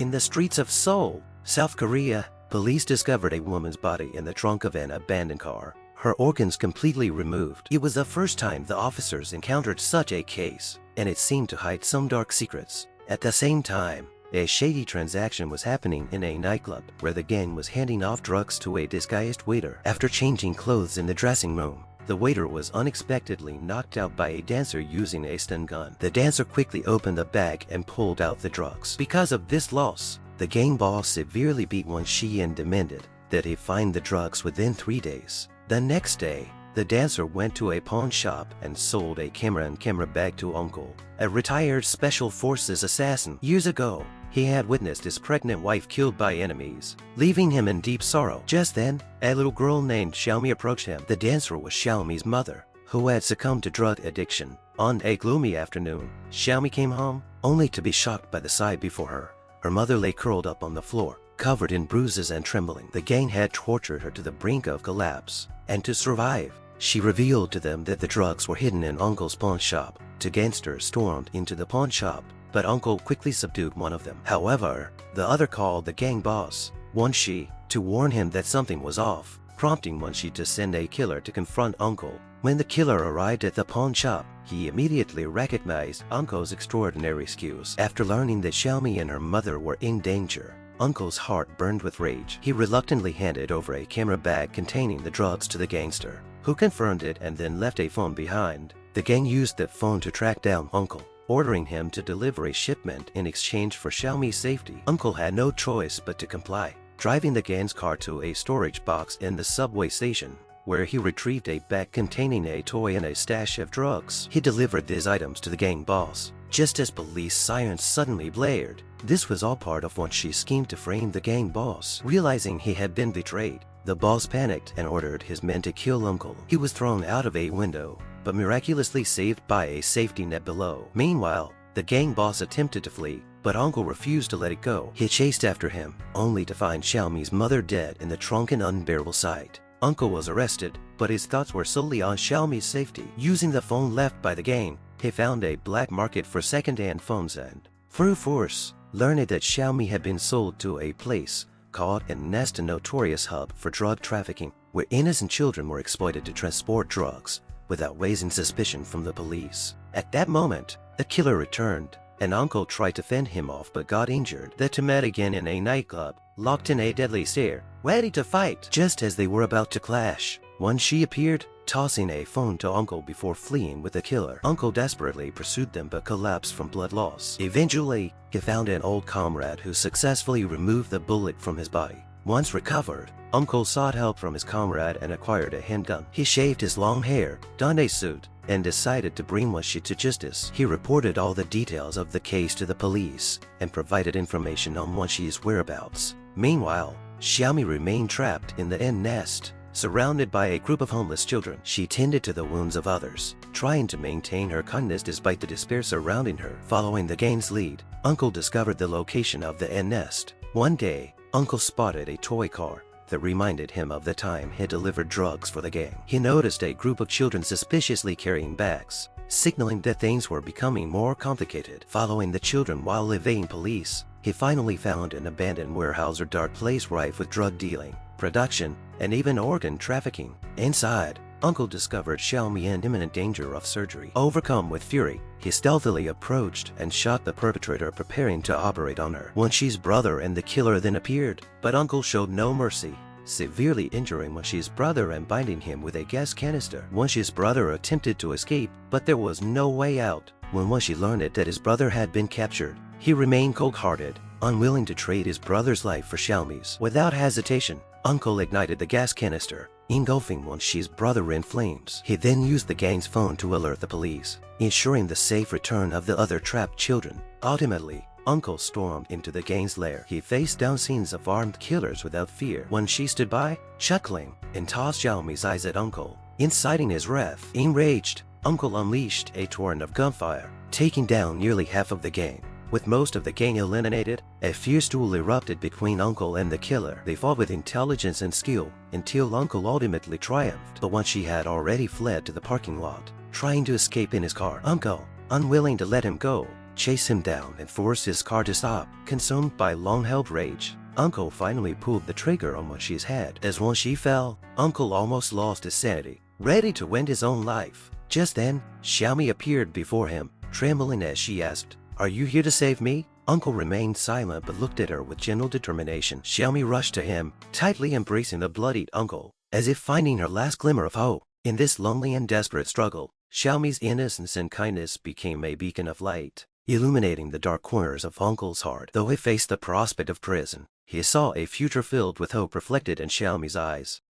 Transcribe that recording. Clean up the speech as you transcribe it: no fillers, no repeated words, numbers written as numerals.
In the streets of Seoul, South Korea, police discovered a woman's body in the trunk of an abandoned car, her organs completely removed. It was the first time the officers encountered such a case, and it seemed to hide some dark secrets. At the same time, a shady transaction was happening in a nightclub where the gang was handing off drugs to a disguised waiter. After changing clothes in the dressing room, the waiter was unexpectedly knocked out by a dancer using a stun gun. The dancer quickly opened the bag and pulled out the drugs. Because of this loss, the gang boss severely beat Won Shi and demanded that he find the drugs within 3 days. The next day, the dancer went to a pawn shop and sold a camera and camera bag to Uncle, a retired Special Forces assassin. Years ago, he had witnessed his pregnant wife killed by enemies, leaving him in deep sorrow. Just then, a little girl named Xiaomi approached him. The dancer was Xiaomi's mother, who had succumbed to drug addiction. On a gloomy afternoon, Xiaomi came home, only to be shocked by the sight before her. Her mother lay curled up on the floor, covered in bruises and trembling. The gang had tortured her to the brink of collapse, and to survive, she revealed to them that the drugs were hidden in Uncle's pawn shop. Two gangsters stormed into the pawn shop, but Uncle quickly subdued one of them. However, the other called the gang boss, Won Shi, to warn him that something was off, prompting Won Shi to send a killer to confront Uncle. When the killer arrived at the pawn shop, he immediately recognized Uncle's extraordinary skills. After learning that Xiaomi and her mother were in danger, Uncle's heart burned with rage. He reluctantly handed over a camera bag containing the drugs to the gangster, who confirmed it and then left a phone behind. The gang used that phone to track down Uncle, ordering him to deliver a shipment in exchange for Xiaomi's safety. Uncle had no choice but to comply, driving the gang's car to a storage box in the subway station, where he retrieved a bag containing a toy and a stash of drugs. He delivered these items to the gang boss, just as police sirens suddenly blared. This was all part of Won Shi's scheme to frame the gang boss. Realizing he had been betrayed, the boss panicked and ordered his men to kill Uncle. He was thrown out of a window, but miraculously saved by a safety net below. Meanwhile, the gang boss attempted to flee, but Uncle refused to let it go. He chased after him, only to find Xiaomi's mother dead in the trunk. An unbearable sight. Uncle was arrested, but his thoughts were solely on Xiaomi's safety. Using the phone left by the gang, he found a black market for second-hand phones and, through force, learned that Xiaomi had been sold to a place called N-Nest, a notorious hub for drug trafficking, where innocent children were exploited to transport drugs without raising suspicion from the police. At that moment, the killer returned, and Uncle tried to fend him off but got injured. The two met again in a nightclub, locked in a deadly stare, ready to fight. Just as they were about to clash, Won Shi appeared, tossing a phone to Uncle before fleeing with the killer. Uncle desperately pursued them but collapsed from blood loss. Eventually, he found an old comrade who successfully removed the bullet from his body. Once recovered, Uncle sought help from his comrade and acquired a handgun. He shaved his long hair, donned a suit, and decided to bring Won Shi to justice. He reported all the details of the case to the police and provided information on Won Shi's whereabouts. Meanwhile, Xiaomi remained trapped in the N-Nest. Surrounded by a group of homeless children, she tended to the wounds of others, trying to maintain her kindness despite the despair surrounding her. Following the gang's lead, Uncle discovered the location of the N-Nest. One day, Uncle spotted a toy car that reminded him of the time he delivered drugs for the gang. He noticed a group of children suspiciously carrying bags, signaling that things were becoming more complicated. Following the children while evading police, he finally found an abandoned warehouse or dark place rife with drug dealing, production, and even organ trafficking. Inside, Uncle discovered Xiaomi in imminent danger of surgery. Overcome with fury, he stealthily approached and shot the perpetrator, preparing to operate on her. Won Shi's brother and the killer then appeared, but Uncle showed no mercy, severely injuring Won Shi's brother and binding him with a gas canister. Won Shi's brother attempted to escape, but there was no way out. When Won Shi learned that his brother had been captured, he remained cold-hearted, unwilling to trade his brother's life for Xiaomi's. Without hesitation, Uncle ignited the gas canister, engulfing Won Shi's brother in flames. He then used the gang's phone to alert the police, ensuring the safe return of the other trapped children. Ultimately, Uncle stormed into the gang's lair. He faced down scenes of armed killers without fear. Won Shi stood by, chuckling, and tossed Xiaomi's eyes at Uncle, inciting his wrath. Enraged, Uncle unleashed a torrent of gunfire, taking down nearly half of the gang. With most of the gang eliminated, a fierce duel erupted between Uncle and the killer. They fought with intelligence and skill until Uncle ultimately triumphed. But Won Shi had already fled to the parking lot, trying to escape in his car. Uncle, unwilling to let him go, chased him down and forced his car to stop. Consumed by long-held rage, Uncle finally pulled the trigger on Wenxi's head. As Wenxi fell, Uncle almost lost his sanity, ready to end his own life. Just then, Xiaomi appeared before him, trembling as she asked, "Are you here to save me?" Uncle remained silent but looked at her with gentle determination. Xiaomi rushed to him, tightly embracing the bloodied uncle, as if finding her last glimmer of hope. In this lonely and desperate struggle, Xiaomi's innocence and kindness became a beacon of light, illuminating the dark corners of Uncle's heart. Though he faced the prospect of prison, he saw a future filled with hope reflected in Xiaomi's eyes.